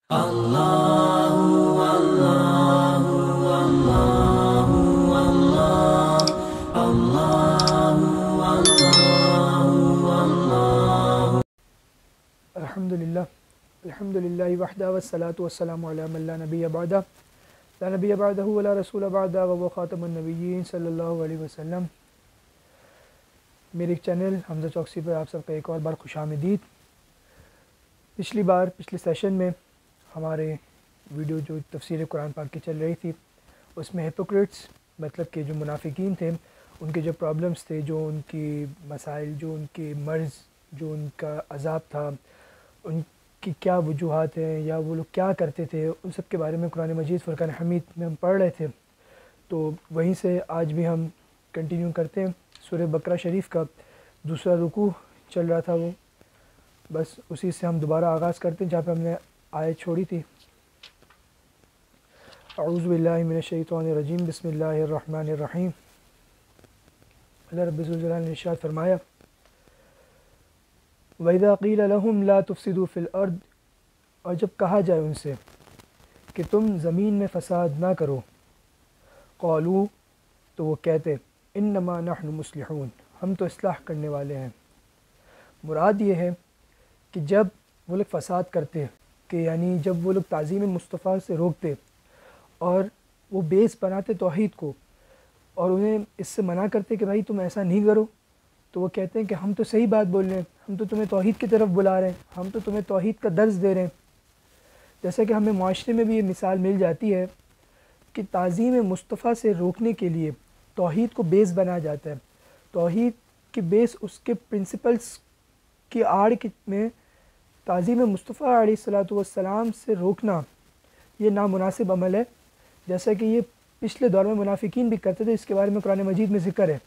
الحمدللہ وحدہ والصلاة والسلام علی من لا نبی بعدہ لا نبی بعدہ ولا رسول بعدہ وهو خاتم النبیین صلی اللہ علیہ وسلم۔ میرے چینل حمزہ چوکسی پر آپ سب کا ایک اور بار خوش آمدید۔ پچھلے سیشن میں ہمارے ویڈیو جو تفسیر قرآن پاک کی چل رہی تھی، اس میں ہیپوکریٹس مطلب کہ جو منافقین تھے، ان کے جو پرابلمس تھے، جو ان کی مسائل، جو ان کے مرض، جو ان کا عذاب تھا، ان کی کیا وجوہات ہیں یا وہ لوگ کیا کرتے تھے، ان سب کے بارے میں قرآن مجید فرقان حمید میں ہم پڑھ رہے تھے۔ تو وہیں سے آج بھی ہم کنٹینیو کرتے ہیں۔ سورہ بقرہ شریف کا دوسرا رکوع چل رہا تھا، وہ بس اسی سے ہم دوبارہ آغاز کرتے ہیں جہاں پہ ہم نے آیت چھوڑی تھی۔ اعوذ باللہ من الشیطان الرجیم، بسم اللہ الرحمن الرحیم۔ اللہ رب الجلال نے ارشاد فرمایا، وَإِذَا قِيلَ لَهُمْ لَا تُفْسِدُوا فِي الْأَرْضِ، اور جب کہا جائے ان سے کہ تم زمین میں فساد نہ کرو، قالوا، تو وہ کہتے انما نحن مصلحون، ہم تو اصلاح کرنے والے ہیں۔ مراد یہ ہے کہ جب وہ لوگ فساد کرتے کہ یعنی جب وہ لوگ تعظیم مصطفیٰ سے روکتے اور وہ بیس بناتے توحید کو اور انہیں اس سے منع کرتے کہ بھائی تم ایسا نہیں کرو، تو وہ کہتے ہیں کہ ہم تو صحیح بات بول رہے ہیں، ہم تو تمہیں توحید کی طرف بلا رہے ہیں، ہم تو تمہیں توحید کا درس دے رہے ہیں۔ جیسا کہ ہمیں معاشرے میں بھی یہ مثال مل جاتی ہے کہ تعظیم مصطفیٰ سے روکنے کے لیے توحید کو بیس بنا جاتا ہے۔ توحید کے بیس اس کے پرنسپلز کی آڑ میں تعظیم مصطفیٰ علیہ السلام سے روکنا یہ نامناسب عمل ہے، جیسا کہ یہ پچھلے دور میں منافقین بھی کرتے تھے، اس کے بارے میں قرآن مجید میں ذکر ہے۔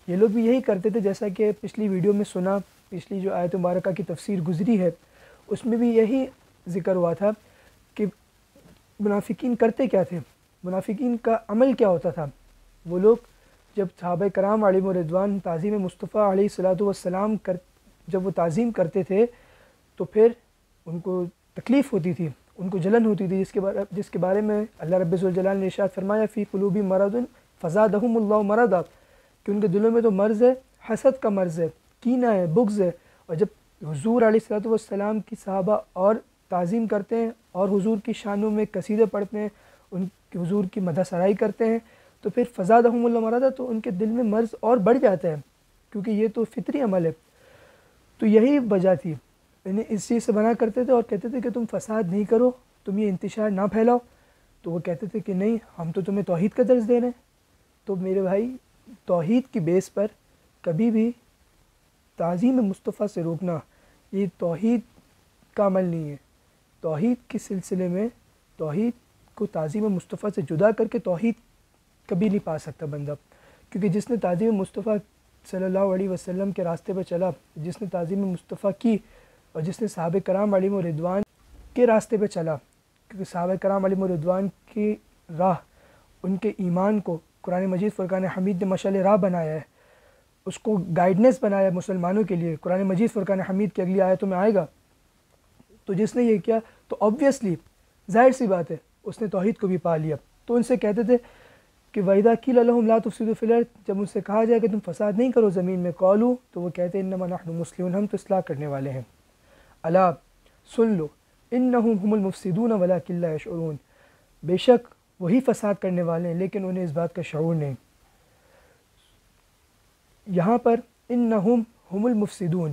یہ لوگ بھی یہی کرتے تھے، جیسا کہ پچھلی ویڈیو میں سنا، پچھلی جو آیت مبارکہ کی تفسیر گزری ہے اس میں بھی یہی ذکر ہوا تھا کہ منافقین کرتے کیا تھے، منافقین کا عمل کیا ہوتا تھا۔ وہ لوگ جب صحابہ کرام علیہم رضوان تعظیم مصطفیٰ علیہ السلام جب وہ تعظیم کرتے تھے تو پھر ان کو تکلیف ہوتی تھی، ان کو جلن ہوتی تھی، جس کے بارے میں اللہ رب الجلال نے ارشاد فرمایا فی قلوبہم مرض فزادہم اللہ مرضا، کہ ان کے دلوں میں تو مرض ہے، حسد کا مرض ہے، کینہ ہے، بغض ہے۔ اور جب حضور علیہ السلام کی صحابہ اور تعظیم کرتے ہیں اور حضور کی شانوں میں قصیدے پڑھتے ہیں، ان کی حضور کی مدح سرائی کرتے ہیں، تو پھر فزادہم اللہ مرضا، تو ان کے دل میں مرض اور بڑھ جاتا ہے، کیونکہ یہ تو فطری عمل ہے۔ تو یہی وجہ تھی، انہیں اس چیز سے منع کرتے تھے اور کہتے تھے کہ تم فساد نہیں کرو، تم یہ انتشار نہ پھیلاؤ۔ تو وہ کہتے تھے کہ نہیں، ہم تو تمہیں توحید کا درس دے رہے ہیں۔ تو میرے بھائی، توحید کی بیس پر کبھی بھی تعظیم مصطفیٰ سے روکنا یہ توحید کا عمل نہیں ہے۔ توحید کے سلسلے میں توحید کو تعظیم مصطفیٰ سے جدا کر کے توحید کبھی نہیں پا سکتا بندہ، کیونکہ جس نے تعظیم مصطفیٰ صلی اللہ علیہ وسلم کے راستے پہ چلا، جس نے تعظیم مصطفیٰ کی اور جس نے صحابہ کرام علیہم رضوان کے راستے پہ چلا، کیونکہ صحابہ کرام علیہم رضوان کی راہ، ان کے ایمان کو قرآن مجید فرقان حمید نے مشعل راہ بنایا ہے، اس کو گائیڈنس بنایا ہے مسلمانوں کے لیے۔ قرآن مجید فرقان حمید کی اگلی آیتوں میں آئے گا۔ تو جس نے یہ کیا تو آبویسلی ظاہر سی بات ہے اس نے توحید کو بھی پا لیا۔ تو ان سے کہتے تھے کہ وَإِذَا قِيلَ لَهُمْ لَا تُفْسِدُوا فِي الْأَرْضِ، جب ان سے کہا جائے کہ تم فساد نہیں کرو زمین میں، قالوا، تو وہ کہتے ہیں انما نحن مصلحون، ہم تو اصلاح کرنے والے ہیں۔ الا، سن لو، انہم هم المفسدون ولکن لا یشعرون، بے شک وہی فساد کرنے والے ہیں لیکن انہیں اس بات کا شعور نہیں۔ یہاں پر انہم هم المفسدون،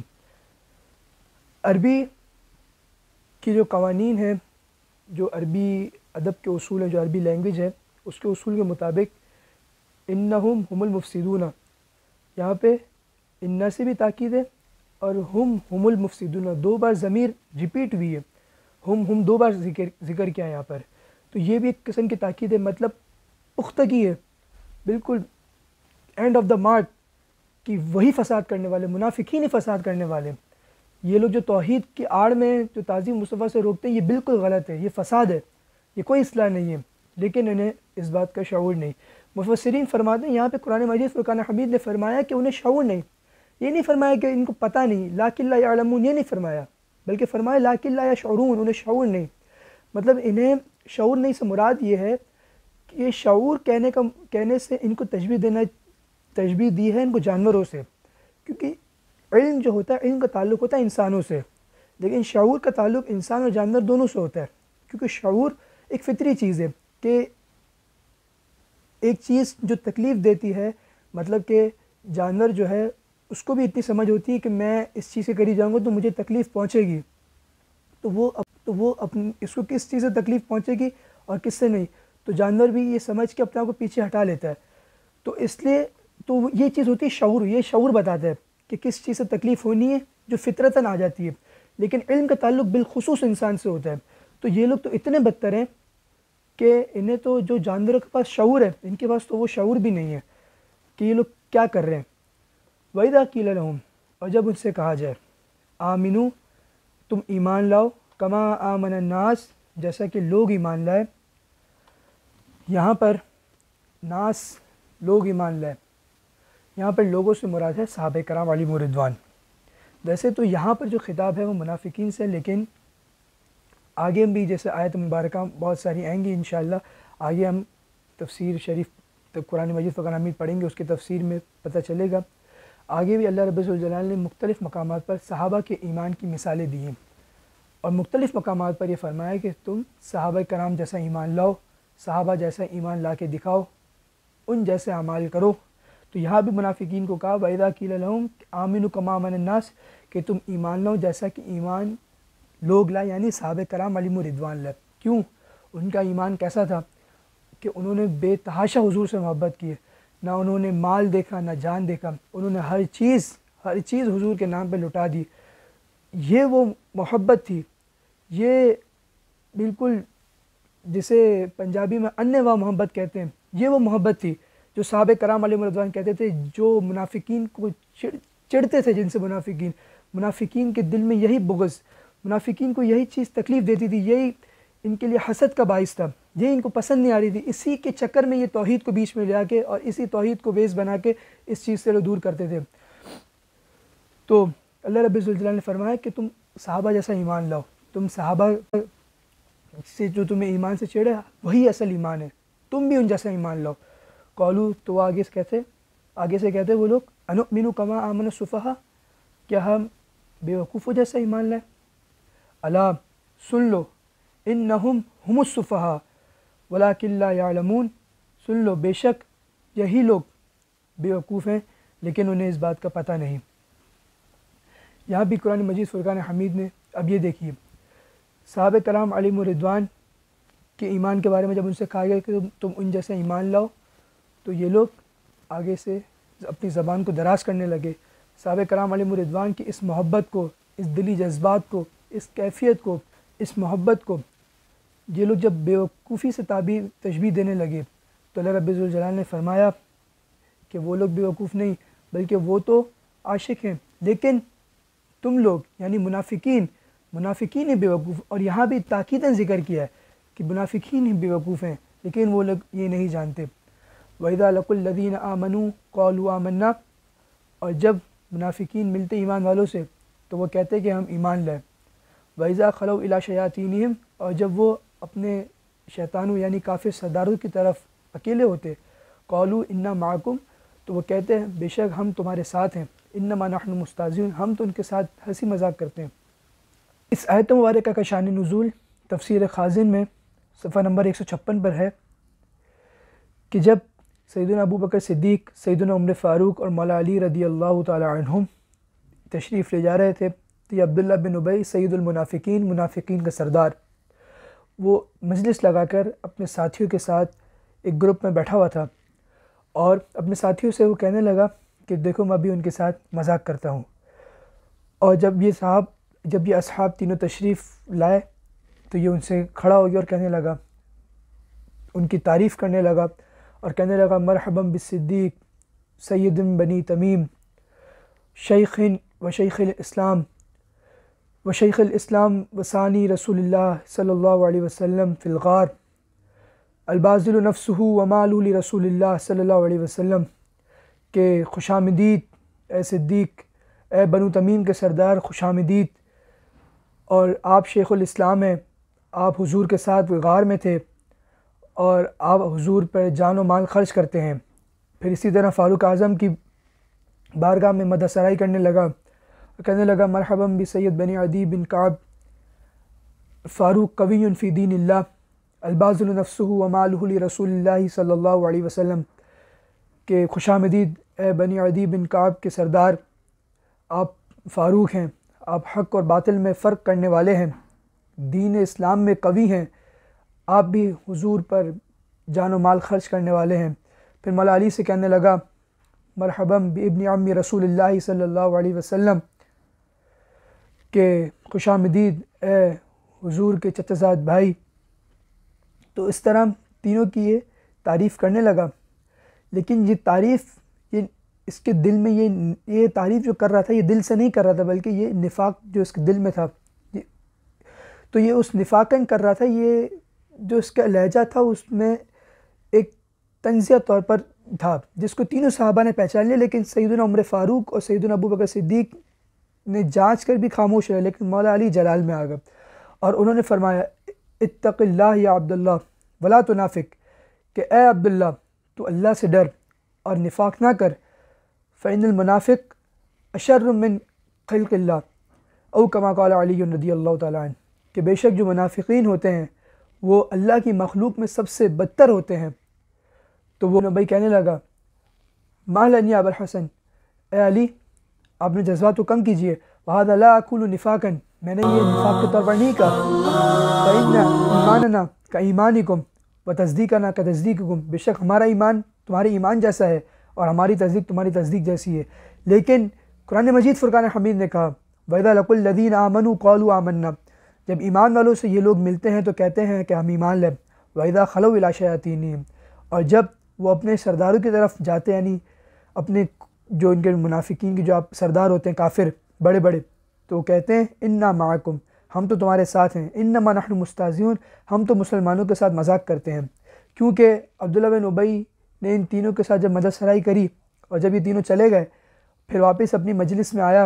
عربی کی جو قوانین ہیں، جو عربی ادب کے اصول ہیں، جو عربی لینگویج ہے، اس کے اصول کے مطابق انہم هم المفسدون، یہاں پہ انہ سے بھی تاکید ہے اور ہم المفسدون، دو بار ضمیر ریپیٹ ہوئی ہے، ہم دو بار ذکر کیا ہے یہاں پر، تو یہ بھی ایک قسم کی تاکید ہے، مطلب پختگی ہے، بالکل اینڈ آف دا مارک، کہ وہی فساد کرنے والے، منافقین ہی فساد کرنے والے۔ یہ لوگ جو توحید کی آڑ میں جو تعظیم مصطفیٰ سے روکتے ہیں، یہ بالکل غلط ہے، یہ فساد ہے، یہ کوئی اصلاح نہیں ہے، لیکن انہیں اس بات کا شعور نہیں۔ مفسرین فرماتے ہیں یہاں پہ قرآن مجید فرقان حمید نے فرمایا کہ انہیں شعور نہیں، یہ نہیں فرمایا کہ ان کو پتہ نہیں، لاکن لا یعلمون، یہ نہیں فرمایا، بلکہ فرمایا لاکن لا یشعرون، انہیں شعور نہیں۔ مطلب انہیں شعور نہیں سے مراد یہ ہے کہ یہ شعور کہنے سے ان کو تشبیہ دی ہے ان کو جانوروں سے، کیونکہ علم جو ہوتا ہے علم کا تعلق ہوتا ہے انسانوں سے، لیکن شعور کا تعلق انسان اور جانور دونوں سے ہوتا ہے، کیونکہ شعور ایک فطری چیز ہے کہ ایک چیز جو تکلیف دیتی ہے، مطلب کہ جانور جو ہے اس کو بھی اتنی سمجھ ہوتی ہے کہ میں اس چیز کے قریب جاؤں گا تو مجھے تکلیف پہنچے گی، تو وہ اپنی اس کو کس چیز سے تکلیف پہنچے گی اور کس سے نہیں، تو جانور بھی یہ سمجھ کے اپنے آپ کو پیچھے ہٹا لیتا ہے، تو اس لیے تو یہ چیز ہوتی ہے شعور، یہ شعور بتاتا ہے کہ کس چیز سے تکلیف ہونی ہے جو فطرتاً آ جاتی ہے، لیکن علم کا تعلق بالخصوص انسان سے ہوتا ہے، تو یہ لوگ تو اتنے بدتر ہیں کہ انہیں تو جو جانوروں کے پاس شعور ہے ان کے پاس تو وہ شعور بھی نہیں ہے کہ یہ لوگ کیا کر رہے ہیں۔ وَإِذَا قِيلَ لَهُمْ، اور جب ان سے کہا جائے آمنو تم ایمان لاؤ، کما آمن الناس جیسا کہ لوگ ایمان لائے، یہاں پر ناس لوگ ایمان لائے، یہاں پر لوگوں سے مراد ہے صحابہ کرام علیہم رضوان۔ ویسے تو یہاں پر جو خطاب ہے وہ منافقین سے، لیکن آگے بھی جیسے آیت مبارکہ بہت ساری آئیں گی انشاءاللہ، آگے ہم تفسیر شریف قرآن مجید فقہ حمید پڑھیں گے، اس کے تفسیر میں پتہ چلے گا۔ آگے بھی اللہ رب الجلال نے مختلف مقامات پر صحابہ کے ایمان کی مثالیں دی ہیں، اور مختلف مقامات پر یہ فرمایا کہ تم صحابہ کرام جیسا ایمان لاؤ، صحابہ جیسا ایمان لا کے دکھاؤ، ان جیسے اعمال کرو۔ تو یہاں بھی منافقین کو کہا وَإِذَا قِيلَ لَهُمْ آمِنُوا كَمَا آمَنَ النَّاسِ کہ تم ایمان لاؤ جیسا کہ ایمان لوگ لائے، یعنی صحابہ کرام علیہم رضوان لائے۔ کیوں؟ ان کا ایمان کیسا تھا کہ انہوں نے بے تحاشا حضور سے محبت کی ہے، نہ انہوں نے مال دیکھا نہ جان دیکھا، انہوں نے ہر چیز حضور کے نام پہ لٹا دی۔ یہ وہ محبت تھی، یہ بالکل جسے پنجابی میں انّے محبت کہتے ہیں، یہ وہ محبت تھی جو صحابہ کرام علیہم رضوان کہتے تھے، جو منافقین کو چڑھتے تھے، جن سے منافقین کے دل میں یہی بغض، منافقین کو یہی چیز تکلیف دیتی تھی، یہی ان کے لیے حسد کا باعث تھا، یہ ان کو پسند نہیں آ رہی تھی، اسی کے چکر میں یہ توحید کو بیچ میں لے آ کے اور اسی توحید کو بیس بنا کے اس چیز سے دور کرتے تھے۔ تو اللہ رب الجلال نے فرمایا کہ تم صحابہ جیسا ایمان لاؤ، تم صحابہ سے جو تمہیں ایمان سے چڑھے وہی اصل ایمان ہے، تم بھی ان جیسا ایمان لاؤ۔ قالو تو وہ آگے سے کہتے وہ لوگ انؤمن کما آمن السفہاء، کیا ہم بے وقوفوں جیسا ایمان لائیں؟ الا سن لو انہم ہم السفہاء ولکن لا یعلمون، سن لو بے شک یہی لوگ بے وقوف ہیں لیکن انہیں اس بات کا پتہ نہیں۔ یہاں بھی قرآن مجید فرقان حمید میں اب یہ دیکھیے صحابہ کرام علیہم رضوان کے ایمان کے بارے میں جب ان سے کہا گیا کہ تم ان جیسے ایمان لاؤ، تو یہ لوگ آگے سے اپنی زبان کو دراز کرنے لگے۔ صحابہ کرام علیہم رضوان کی اس محبت کو، اس دلی جذبات کو، اس کیفیت کو، اس محبت کو یہ لوگ جب بے وقوفی سے تشبیہ دینے لگے تو اللہ رب الجلال نے فرمایا کہ وہ لوگ بے وقوف نہیں بلکہ وہ تو عاشق ہیں، لیکن تم لوگ یعنی منافقین ہی بے وقوف، اور یہاں بھی تاکیداً ذکر کیا ہے کہ منافقین ہی بے وقوف ہیں لیکن وہ لوگ یہ نہیں جانتے۔ وَإِذَا لَقُوا الَّذِينَ آمَنُوا قَالُوا آمَنَّا، اور جب منافقین ملتے ایمان والوں سے تو وہ کہتے کہ ہم ایمان لائے۔ وَإِذَا خَلَوْا إِلَىٰ شَيَاطِينِهِمْ، اور جب وہ اپنے شیطانوں یعنی کافر سرداروں کی طرف اکیلے ہوتے قَالُوا إِنَّا مَعَكُمْ، تو وہ کہتے ہیں بے شک ہم تمہارے ساتھ ہیں، إِنَّمَا نَحْنُ مُسْتَهْزِئُونَ، ہم تو ان کے ساتھ ہنسی مذاق کرتے ہیں۔ اس آیت مبارکہ کا شان نزول تفسیر خازن میں صفحہ نمبر 156 پر ہے کہ جب سیدنا ابو بکر صدیق، سیدنا عمر فاروق اور مولا علی رضی اللہ تعالی عنہم تشریف لے جا رہے تھے تو یہ عبداللہ بن ابی سید المنافقین، منافقین کا سردار، وہ مجلس لگا کر اپنے ساتھیوں کے ساتھ ایک گروپ میں بیٹھا ہوا تھا اور اپنے ساتھیوں سے وہ کہنے لگا کہ دیکھو میں ابھی ان کے ساتھ مذاق کرتا ہوں، اور جب یہ اصحاب تینوں تشریف لائے تو یہ ان سے کھڑا ہو گیا اور کہنے لگا، ان کی تعریف کرنے لگا اور کہنے لگا مرحبا بالصدیق سید بنی تمیم شیخ الاسلام وثانی رسول اللہ صلی اللہ علیہ وسلم فی الغار الباذل نفسہ ومالہ لرسول اللہ صلی اللہ علیہ وسلم، کہ خوش آمدید اے صدیق، اے بنو تمیم کے سردار خوش آمدید، اور آپ شیخ الاسلام ہیں، آپ حضور کے ساتھ غار میں تھے اور آپ حضور پر جان و مال خرچ کرتے ہیں۔ پھر اسی طرح فاروق اعظم کی بارگاہ میں مدح سرائی کرنے لگا، کہنے لگا مرحبا بسید بنی عدی بن کعب فاروق قوی فی دین اللہ الباذل نفسہ ومالہ لرسول اللہ صلی اللہ علیہ وسلم، کہ خوش آمدید اے بنی عدی بن کعب کے سردار، آپ فاروق ہیں، آپ حق اور باطل میں فرق کرنے والے ہیں، دین اسلام میں قوی ہیں، آپ بھی حضور پر جان و مال خرچ کرنے والے ہیں۔ پھر مولا علی سے کہنے لگا مرحبا بابن عم رسول اللہ صلی اللہ علیہ وسلم، کہ خوش آمدید اے حضور کے چچا زاد بھائی۔ تو اس طرح تینوں کی یہ تعریف کرنے لگا، لیکن یہ تعریف اس کے دل میں یہ تعریف جو کر رہا تھا یہ دل سے نہیں کر رہا تھا، بلکہ یہ نفاق جو اس کے دل میں تھا، تو یہ اس نفاقاً کر رہا تھا۔ یہ جو اس کا لہجہ تھا اس میں ایک تنزیہ طور پر تھا، جس کو تینوں صحابہ نے پہچان لیا، لیکن سیدنا عمر فاروق اور سیدنا ابو بکر صدیق نے جانچ کر بھی خاموش رہے، لیکن مولا علی جلال میں آ گئے اور انہوں نے فرمایا اتق اللہ یا عبداللہ ولا تنافق، کہ اے عبداللہ تو اللہ سے ڈر اور نفاق نہ کر، فإن المنافق اشر من خلق اللہ، او کما قال علی رضی اللہ تعالیٰ عنہ، کہ بے شک جو منافقین ہوتے ہیں وہ اللہ کی مخلوق میں سب سے بدتر ہوتے ہیں۔ تو وہ نبی کہنے لگا مالن یا ابوالحسن، اے علی آپ نے جذبات کو کم کیجئے، وَهَذَا لَا أَقُولُ نِفَاقًا، میں نے یہ نفاق کے طور پر نہیں کہا، فَإِنَّ إِيمَانَنَا كَإِيمَانِكُمْ وَتَصْدِيقَنَا كَتَصْدِيقِكُمْ، بے شک ہمارا ایمان تمہارے ایمان جیسا ہے اور ہماری تصدیق تمہاری تصدیق جیسی ہے۔ لیکن قرآن مجید فرقان حمید نے کہا وَإِذَا لَقُوا الَّذِينَ آمَنُوا قَالُوا آمَنَّا، جب ایمان والوں سے یہ لوگ ملتے ہیں تو کہتے ہیں کہ ہم ایمان لیں، وَإِذَا خَلَوْا إِلَىٰ شَيَاطِينِهِمْ، اور جب وہ اپنے سرداروں کی طرف جاتے ہیں، یعنی اپنے جو ان کے منافقین کے جو آپ سردار ہوتے ہیں کافر بڑے بڑے، تو وہ کہتے ہیں اِنَّا مَعَكُمْ، ہم تو تمہارے ساتھ ہیں، اِنَّمَا نَحْنُ مُسْتَهْزِئُونَ، ہم تو مسلمانوں کے ساتھ مذاق کرتے ہیں۔ کیونکہ عبداللہ بن ابی نے ان تینوں کے ساتھ جب مدح سرائی کری اور جب یہ تینوں چلے گئے، پھر واپس اپنی مجلس میں آیا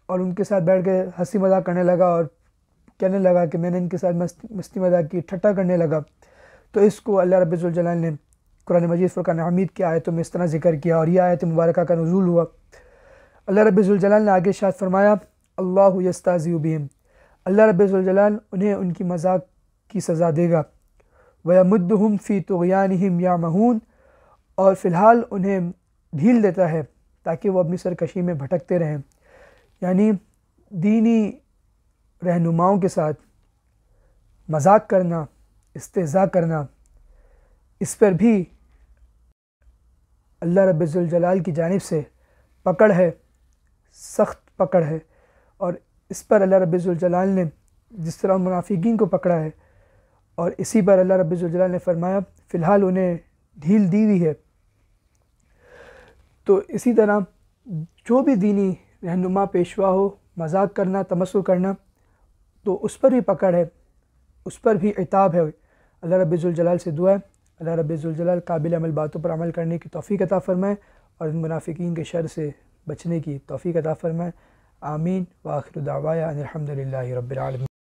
اور ان کے ساتھ بیٹھ کے ہنسی مذاق کرنے لگا اور کہنے لگا کہ میں نے ان کے ساتھ مستی مذاق کی، ٹھٹا کرنے لگا۔ تو اس کو اللہ رب ذوالجلال نے قرآن مجید فرقان حمید کی آیتوں میں اس طرح ذکر کیا اور یہ آیت مبارکہ کا نزول ہوا۔ اللہ رب ذوالجلال نے آگے ارشاد فرمایا اللہ یستہزئ بہم، اللہ رب ذوالجلال انہیں ان کی مذاق کی سزا دے گا، وَيَمُدُّهُمْ فِي طُغْيَانِهِمْ يَعْمَهُونَ، اور فی الحال انہیں ڈھیل دیتا ہے تاکہ وہ اپنی سرکشی میں بھٹکتے رہیں۔ یعنی دینی رہنماؤں کے ساتھ مذاق کرنا، استہزاء کرنا، اس پر بھی اللہ رب ذوالجلال کی جانب سے پکڑ ہے، سخت پکڑ ہے، اور اس پر اللہ رب ذوالجلال نے جس طرح منافقین کو پکڑا ہے اور اسی پر اللہ رب ذوالجلال نے فرمایا فی الحال انہیں ڈھیل دی ہوئی ہے۔ تو اسی طرح جو بھی دینی رہنما پیشوا ہو، مذاق کرنا، تمسخر کرنا، تو اس پر بھی پکڑ ہے، اس پر بھی عتاب ہے۔ اللہ رب ذوالجلال سے دعا ہے اللہ رب ذوالجلال قابل عمل باتوں پر عمل کرنے کی توفیق عطا فرمائے اور منافقین کے شر سے بچنے کی توفیق عطا فرمائے۔ آمین، وآخر دعوایا ان الحمد للہ رب العالمین۔